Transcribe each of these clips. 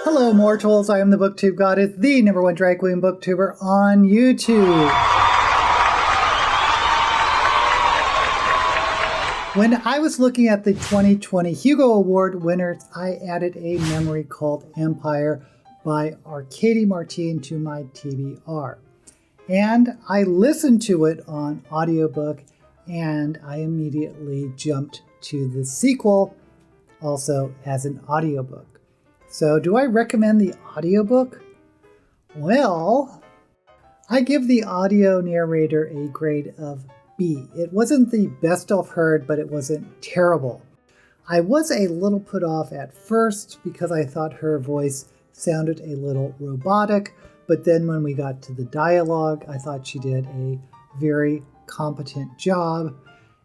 Hello, mortals. I am the BookTube Goddess, the #1 drag queen booktuber on YouTube. When I was looking at the 2020 Hugo Award winners, I added a memory called Empire by Arkady Martine to my TBR. And I listened to it on Audiobook, and I immediately jumped to the sequel, also as an audiobook. So do I recommend the audiobook? Well, I give the audio narrator a grade of B. It wasn't the best I've heard, but it wasn't terrible. I was a little put off at first because I thought her voice sounded a little robotic, but then when we got to the dialogue, I thought she did a very competent job.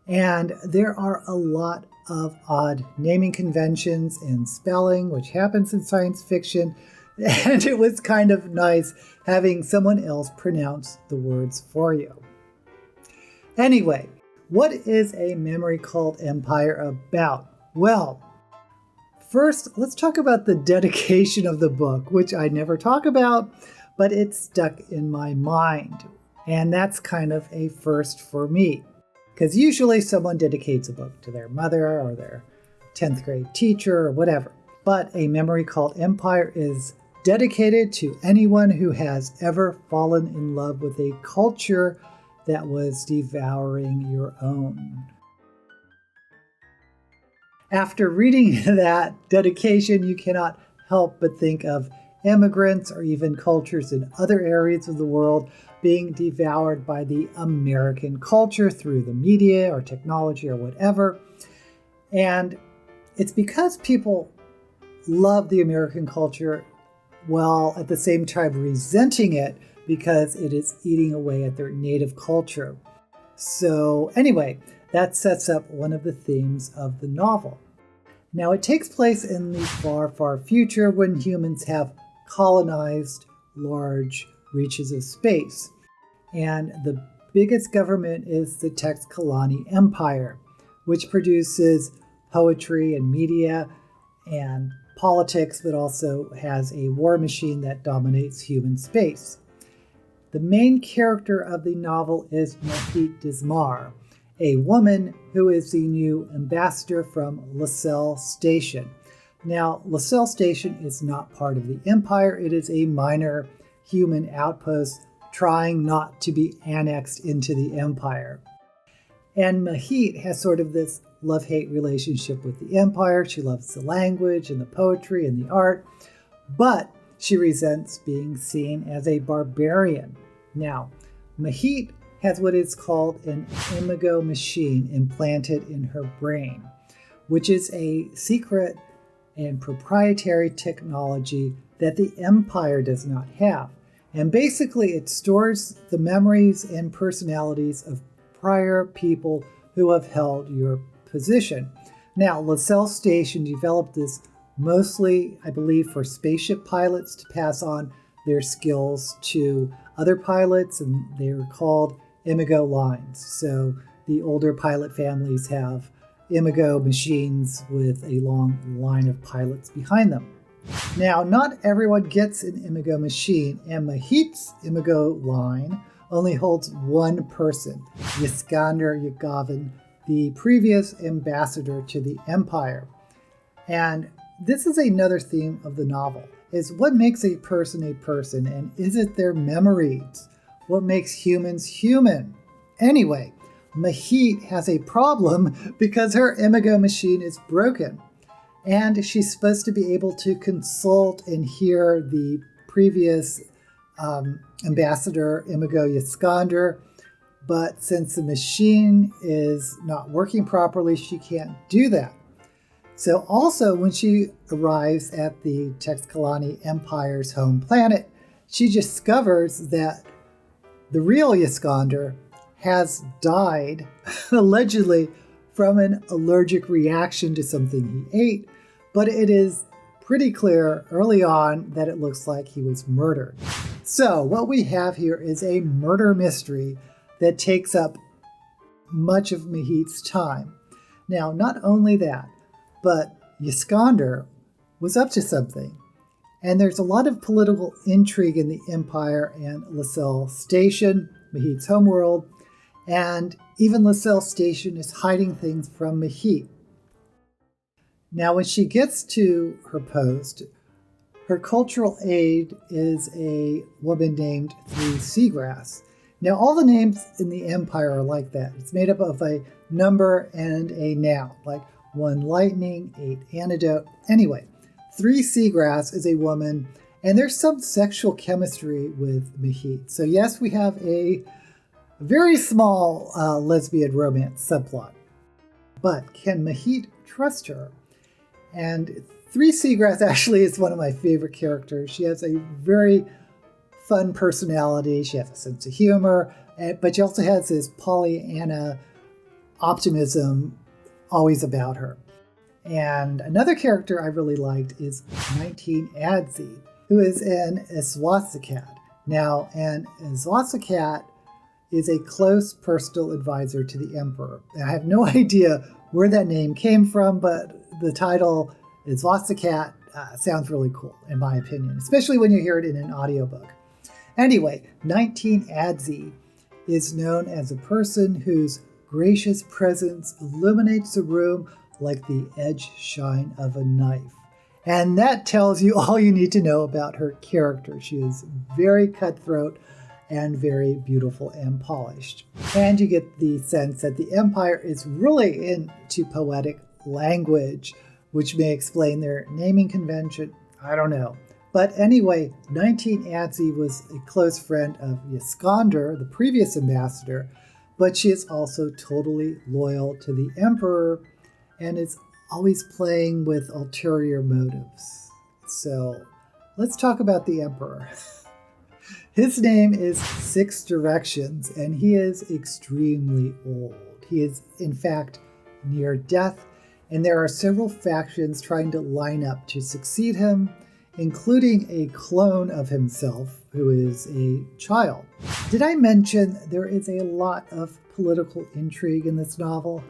And there are a lot of odd naming conventions and spelling, which happens in science fiction, and it was kind of nice having someone else pronounce the words for you. Anyway, what is a memory called Empire about? Well, first, let's talk about the dedication of the book, which I never talk about, but it's stuck in my mind. And that's kind of a first for me. Because usually someone dedicates a book to their mother or their 10th grade teacher or whatever. But a memory called Empire is dedicated to anyone who has ever fallen in love with a culture that was devouring your own. After reading that dedication, you cannot help but think of immigrants or even cultures in other areas of the world being devoured by the American culture through the media or technology or whatever. And it's because people love the American culture while at the same time resenting it because it is eating away at their native culture. So anyway, that sets up one of the themes of the novel. Now, it takes place in the far, far future when humans have colonized large reaches of space. And the biggest government is the Teixcalani Empire, which produces poetry and media and politics, but also has a war machine that dominates human space. The main character of the novel is Mahit Dismar, a woman who is the new ambassador from Lascelles Station. Now, Lascelles Station is not part of the Empire. It is a minor human outpost trying not to be annexed into the Empire. And Mahit has sort of this love-hate relationship with the Empire. She loves the language and the poetry and the art, but she resents being seen as a barbarian. Now, Mahit has what is called an imago machine implanted in her brain, which is a secret and proprietary technology that the Empire does not have. And basically it stores the memories and personalities of prior people who have held your position. Now, Lascelles Station developed this mostly, I believe, for spaceship pilots to pass on their skills to other pilots, and they are called imago lines. So the older pilot families have imago machines with a long line of pilots behind them. Now, not everyone gets an imago machine, and Mahit's imago line only holds one person, Yiskander Yagavin, the previous ambassador to the Empire. And this is another theme of the novel, is what makes a person, and is it their memories? What makes humans human? Anyway, Mahit has a problem because her imago machine is broken. And she's supposed to be able to consult and hear the previous ambassador, Imago Yiskander. But since the machine is not working properly, she can't do that. So also when she arrives at the Teixcalani Empire's home planet, she discovers that the real Yiskander has died, allegedly, from an allergic reaction to something he ate, but it is pretty clear early on that it looks like he was murdered. So what we have here is a murder mystery that takes up much of Mahit's time. Now, not only that, but Yiskander was up to something. And there's a lot of political intrigue in the Empire and Lascelles Station, Mahit's homeworld, and even Lascelles Station is hiding things from Mahit. Now, when she gets to her post, her cultural aide is a woman named Three Seagrass. Now, all the names in the Empire are like that. It's made up of a number and a noun, like 1 lightning, 8 antidote. Anyway, Three Seagrass is a woman, and there's some sexual chemistry with Mahit. So yes, we have a very small lesbian romance subplot. But can Mahit trust her? And Three Seagrass actually is one of my favorite characters. She has a very fun personality. She has a sense of humor, but she also has this Pollyanna optimism always about her. And another character I really liked is 19 Adzi, who is an Iswasakat. Now, an Iswasakat is a close personal advisor to the emperor. And I have no idea where that name came from, but the title Iswasakat sounds really cool, in my opinion, especially when you hear it in an audiobook. Anyway, 19 Adzi is known as a person whose gracious presence illuminates the room like the edge shine of a knife. And that tells you all you need to know about her character. She is very cutthroat and very beautiful and polished. And you get the sense that the Empire is really into poetic language, which may explain their naming convention. I don't know. But anyway, 19 Adzi was a close friend of Iskander, the previous ambassador, but she is also totally loyal to the emperor and is always playing with ulterior motives. So let's talk about the emperor. His name is Six Directions, and he is extremely old. He is, in fact, near death, and there are several factions trying to line up to succeed him, including a clone of himself who is a child. Did I mention there is a lot of political intrigue in this novel?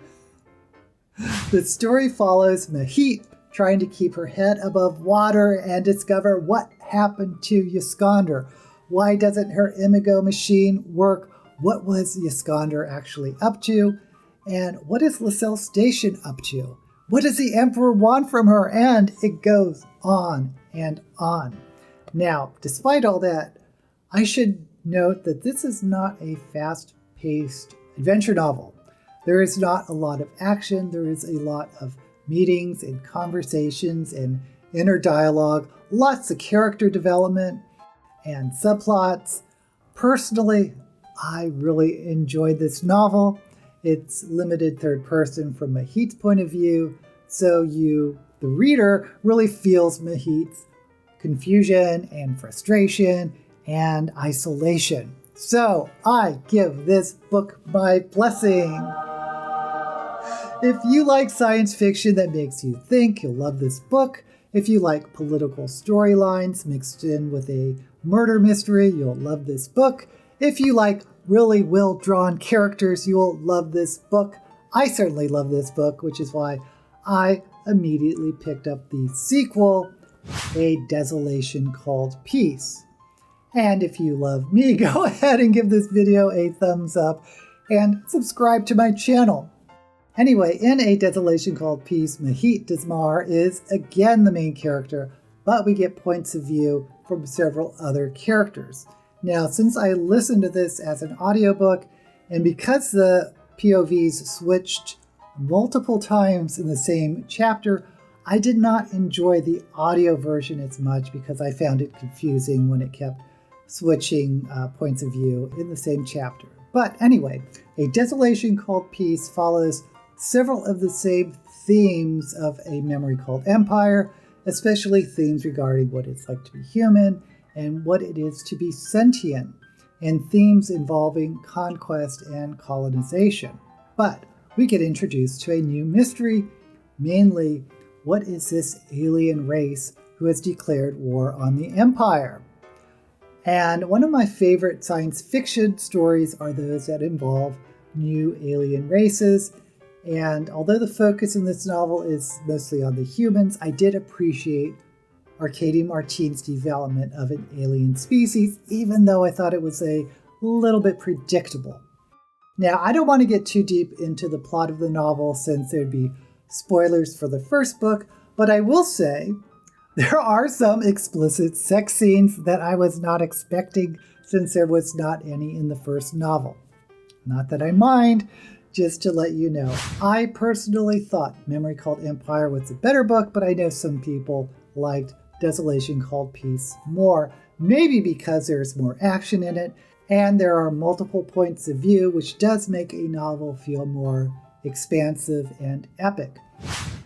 The story follows Mahit trying to keep her head above water and discover what happened to Iskander. Why doesn't her Imago machine work? What was Iskander actually up to? And what is Lascelles Station up to? What does the Emperor want from her? And it goes on and on. Now, despite all that, I should note that this is not a fast-paced adventure novel. There is not a lot of action. There is a lot of meetings and conversations and inner dialogue, lots of character development and subplots. Personally, I really enjoyed this novel. It's limited third person from Mahit's point of view, so you, the reader, really feels Mahit's confusion and frustration and isolation. So I give this book my blessing. If you like science fiction that makes you think, you'll love this book. If you like political storylines mixed in with a murder mystery, you'll love this book. If you like really well-drawn characters, you'll love this book. I certainly love this book, which is why I immediately picked up the sequel, A Desolation Called Peace. And if you love me, go ahead and give this video a thumbs up and subscribe to my channel. Anyway, in A Desolation Called Peace, Mahit Desmar is again the main character, but we get points of view from several other characters. Now, since I listened to this as an audiobook, and because the POVs switched multiple times in the same chapter, I did not enjoy the audio version as much because I found it confusing when it kept switching points of view in the same chapter. But anyway, A Desolation Called Peace follows several of the same themes of A Memory Called Empire, especially themes regarding what it's like to be human and what it is to be sentient, and themes involving conquest and colonization. But we get introduced to a new mystery, mainly what is this alien race who has declared war on the Empire? And one of my favorite science fiction stories are those that involve new alien races. And although the focus in this novel is mostly on the humans, I did appreciate Arkady Martine's development of an alien species, even though I thought it was a little bit predictable. Now, I don't want to get too deep into the plot of the novel since there'd be spoilers for the first book, but I will say there are some explicit sex scenes that I was not expecting since there was not any in the first novel. Not that I mind, just to let you know. I personally thought Memory Called Empire was a better book, but I know some people liked Desolation Called Peace more, maybe because there's more action in it, and there are multiple points of view, which does make a novel feel more expansive and epic.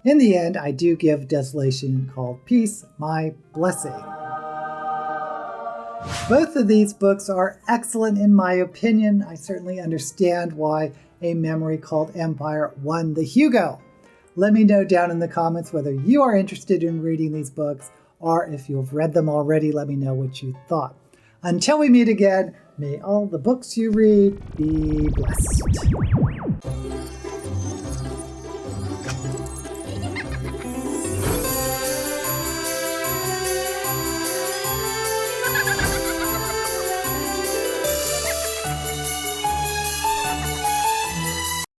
In the end, I do give Desolation Called Peace my blessing. Both of these books are excellent in my opinion. I certainly understand why A Memory Called Empire won the Hugo. Let me know down in the comments whether you are interested in reading these books, or if you've read them already, let me know what you thought. Until we meet again, may all the books you read be blessed.